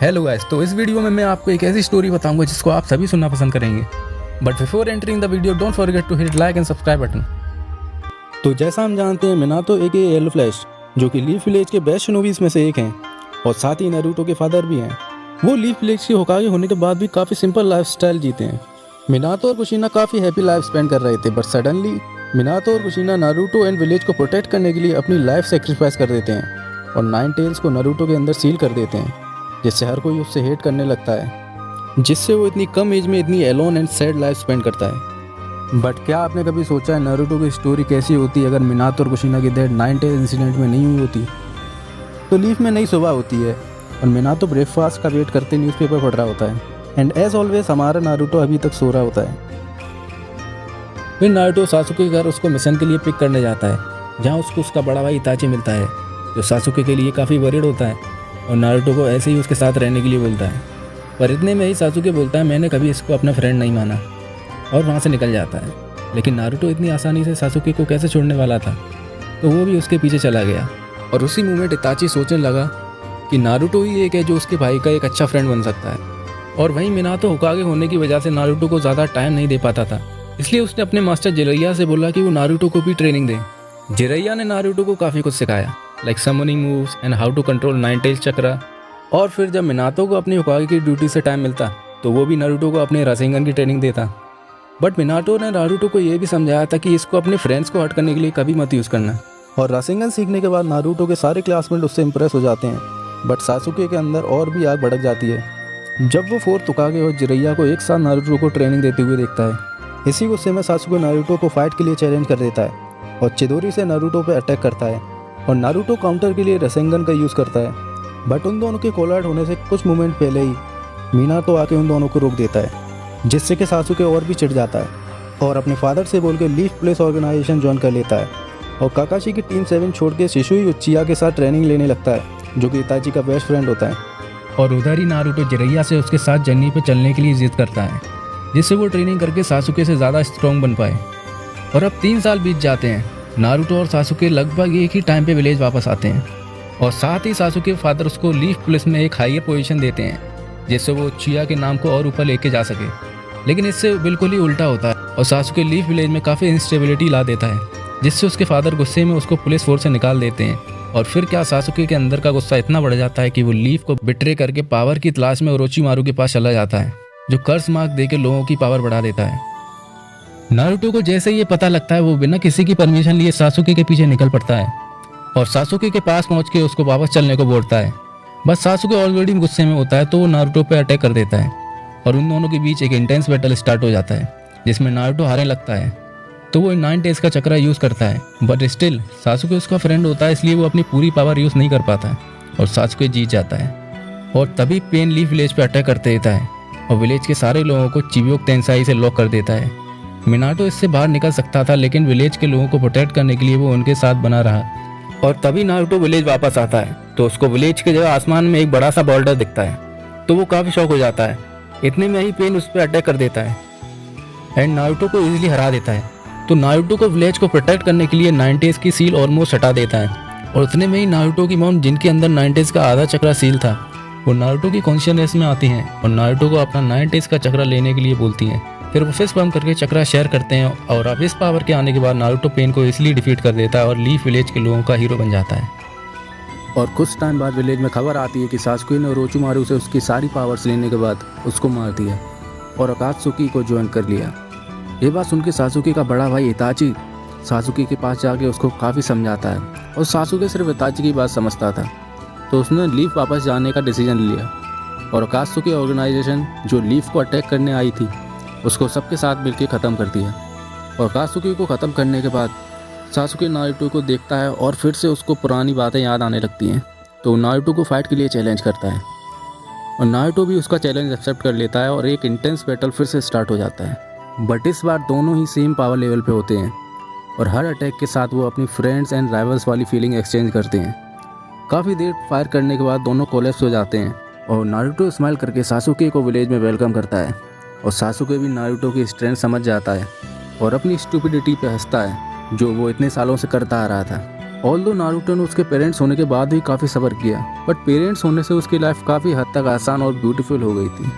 Hello guys, तो इस video में मैं आपको एक ऐसी स्टोरी बताऊंगा जिसको आप सभी सुनना पसंद करेंगे। But before entering the video don't forget to hit like and subscribe button. तो जैसा हम जानते हैं, मिनातो एक येलो फ्लैश जो कि लीफ विलेज के बेस्ट शिनोबीज में से एक हैं और साथ ही नारुतो के फादर भी हैं। वो लीफ विलेज के होकागे होने के बाद भी काफ़ी सिंपल लाइफस्टाइल जीते हैं। मिनातो और कुशिना काफ़ी हैप्पी लाइफ स्पेंड कर रहे थे, बट सडनली मिनातो और कुशिना नारुतो एंड विलेज को प्रोटेक्ट करने के लिए अपनी लाइफ सेक्रीफाइस कर देते हैं और नाइन टेल्स को नारुतो के अंदर सील कर देते हैं, जिससे हर कोई उससे हेट करने लगता है, जिससे वो इतनी कम एज में इतनी alone and sad life spend करता है। बट क्या आपने कभी सोचा है नारुतो की स्टोरी कैसी होती अगर मिनातो और कुशिना की डेथ नाइन टेल्स इंसिडेंट में नहीं हुई होती? तो लीफ में नई सुबह होती है और मिनातो ब्रेकफास्ट का वेट करते न्यूज़पेपर पढ़ रहा होता है एंड एज ऑलवेज हमारा नारुतो अभी तक सो रहा होता है। फिर नारुतो सासुके के घर उसको मिशन के लिए पिक करने जाता है, जहाँ उसको उसका बड़ा भाई इताची मिलता है, जो सासुके के लिए काफ़ी वरीड होता है और नारुतो को ऐसे ही उसके साथ रहने के लिए बोलता है। पर इतने में ही सासुके बोलता है, मैंने कभी इसको अपना फ्रेंड नहीं माना, और वहाँ से निकल जाता है। लेकिन नारुतो इतनी आसानी से सासुके को कैसे छोड़ने वाला था, तो वो भी उसके पीछे चला गया। और उसी मोमेंट इताची सोचने लगा कि नारुतो ही एक है जो उसके भाई का एक अच्छा फ्रेंड बन सकता है। और वहीं मिनातो होकागे होने की वजह से नारुतो को ज़्यादा टाइम नहीं दे पाता था, इसलिए उसने अपने मास्टर जिरैया से बोला कि वो नारुतो को भी ट्रेनिंग दे। जिरैया ने नारुतो को काफ़ी कुछ सिखाया, like summoning moves and how to control nine tails chakra. और फिर जब मिनातो को अपनी होकागे की ड्यूटी से टाइम मिलता तो वो भी नारुतो को अपने रासेंगन की ट्रेनिंग देता। बट मिनातो ने नारुतो को ये भी समझाया था कि इसको अपने फ्रेंड्स को हर्ट करने के लिए कभी मत यूज़ करना। और रासेंगन सीखने के बाद नारुतो के सारे क्लासमेट उससे इंप्रेस हो जाते हैं, बट सासुके के अंदर और भी आग भड़क जाती है जब वो फोर्थ होकागे और जिरैया को एक साथ नारुतो को ट्रेनिंग देते हुए देखता है। इसी गुस्से में सासुके नारुतो को फाइट के लिए चैलेंज कर देता है और चिदोरी से नारुतो पर अटैक करता है और नारुतो काउंटर के लिए रासेंगन का यूज़ करता है। बट उन दोनों के कोलाइड होने से कुछ मोमेंट पहले ही मिनातो आके उन दोनों को रोक देता है, जिससे कि सासुके और भी चिढ़ जाता है और अपने फादर से बोल के लीफ पुलिस ऑर्गेनाइजेशन ज्वाइन कर लेता है और काकाशी की टीम 7 छोड़ के शिशुई उचिया के साथ ट्रेनिंग लेने लगता है, जो कि इताची का बेस्ट फ्रेंड होता है। और उधर ही नारुतो जिरैया से उसके साथ जर्नी पे चलने के लिए जिद करता है, जिससे वो ट्रेनिंग करके सासुके से ज़्यादा स्ट्रॉन्ग बन पाए। और अब 3 साल बीत जाते हैं। नारुतो और सासुके लगभग एक ही टाइम पे विलेज वापस आते हैं और साथ ही सासुके फादर उसको लीफ पुलिस में एक हायर पोजीशन देते हैं, जिससे वो उचिया के नाम को और ऊपर लेके जा सके। लेकिन इससे बिल्कुल ही उल्टा होता है और सासुके लीफ विलेज में काफ़ी इंस्टेबिलिटी ला देता है, जिससे उसके फादर गुस्से में उसको पुलिस फोर्स से निकाल देते हैं। और फिर क्या सासुके के अंदर का गुस्सा इतना बढ़ जाता है कि वो लीफ को बिट्रे करके पावर की तलाश में ओरोचिमारू के पास चला जाता है, जो कर्स मार्क देके लोगों की पावर बढ़ा देता है। नारुतो को जैसे ये पता लगता है, वो बिना किसी की परमिशन लिए सासुके के पीछे निकल पड़ता है और सासुके के पास पहुंच के उसको वापस चलने को बोलता है। बस सासुके ऑलरेडी गुस्से में होता है तो वो नारुतो पे अटैक कर देता है और उन दोनों के बीच एक इंटेंस बैटल स्टार्ट हो जाता है, जिसमें नारुतो हारने लगता है। तो वो नाइन टेल्स का चक्रा यूज़ करता है, बट स्टिल सासुके उसका फ्रेंड होता है, इसलिए वो अपनी पूरी पावर यूज़ नहीं कर पाता है और सासुके जीत जाता है। और तभी पेन लीफ विलेज पे अटैक कर देता है और विलेज के सारे लोगों को चिबियोक तेंसाई से लॉक कर देता है। मिनातो इससे बाहर निकल सकता था, लेकिन विलेज के लोगों को प्रोटेक्ट करने के लिए वो उनके साथ बना रहा। और तभी नारुतो विलेज वापस आता है तो उसको विलेज के जगह आसमान में एक बड़ा सा बॉर्डर दिखता है, तो वो काफ़ी शॉक हो जाता है। इतने में ही पेन उस पर अटैक कर देता है एंड नारुतो को इजीली हरा देता है। तो नारुतो को विलेज को प्रोटेक्ट करने के लिए नाइन टेल्स की सील ऑलमोस्ट हटा देता है और उतने में ही नारुतो की मॉम, जिनके अंदर नाइन टेल्स का आधा चक्रा सील था, वो नारुतो की कॉन्शियसनेस में आती हैं और नारुतो को अपना नाइन टेल्स का चक्रा लेने के लिए बोलती हैं। फिर वो फिस्ट बम करके चक्रा शेयर करते हैं और अब इस पावर के आने के बाद नारुतो पेन को इसलिए डिफीट कर देता है और लीफ विलेज के लोगों का हीरो बन जाता है। और कुछ टाइम बाद विलेज में खबर आती है कि सासुके ने ओरोचिमारू से उसकी सारी पावर्स लेने के बाद उसको मार दिया और अकात्सुकी को ज्वाइन कर लिया। ये बात सुन के सासुके का बड़ा भाई इताची सासुके के पास जाके उसको काफ़ी समझाता है और सासुके सिर्फ इताची की बात समझता था, तो उसने लीफ वापस जाने का डिसीजन लिया और अकात्सुकी ऑर्गेनाइजेशन जो लीफ को अटैक करने आई थी उसको सबके साथ मिलकर ख़त्म कर दिया। और अकात्सुकी को ख़त्म करने के बाद सासुके नारुतो को देखता है और फिर से उसको पुरानी बातें याद आने लगती हैं, तो नारुतो को फाइट के लिए चैलेंज करता है और नारुतो भी उसका चैलेंज एक्सेप्ट कर लेता है और एक इंटेंस बैटल फिर से स्टार्ट हो जाता है। बट इस बार दोनों ही सेम पावर लेवल पे होते हैं और हर अटैक के साथ वो अपनी फ्रेंड्स एंड राइवल्स वाली फीलिंग एक्सचेंज करते हैं। काफ़ी देर फायर करने के बाद दोनों कोलैप्स हो जाते हैं और नारुतो स्माइल करके सासुके को विलेज में वेलकम करता है और सासुके भी नारुतो की स्ट्रेंथ समझ जाता है और अपनी स्टूपिडिटी पे हंसता है, जो वो इतने सालों से करता आ रहा था। ऑल्दो नारुतो ने उसके पेरेंट्स होने के बाद भी काफ़ी सफ़र किया, बट पेरेंट्स होने से उसकी लाइफ काफ़ी हद तक आसान और ब्यूटीफुल हो गई थी।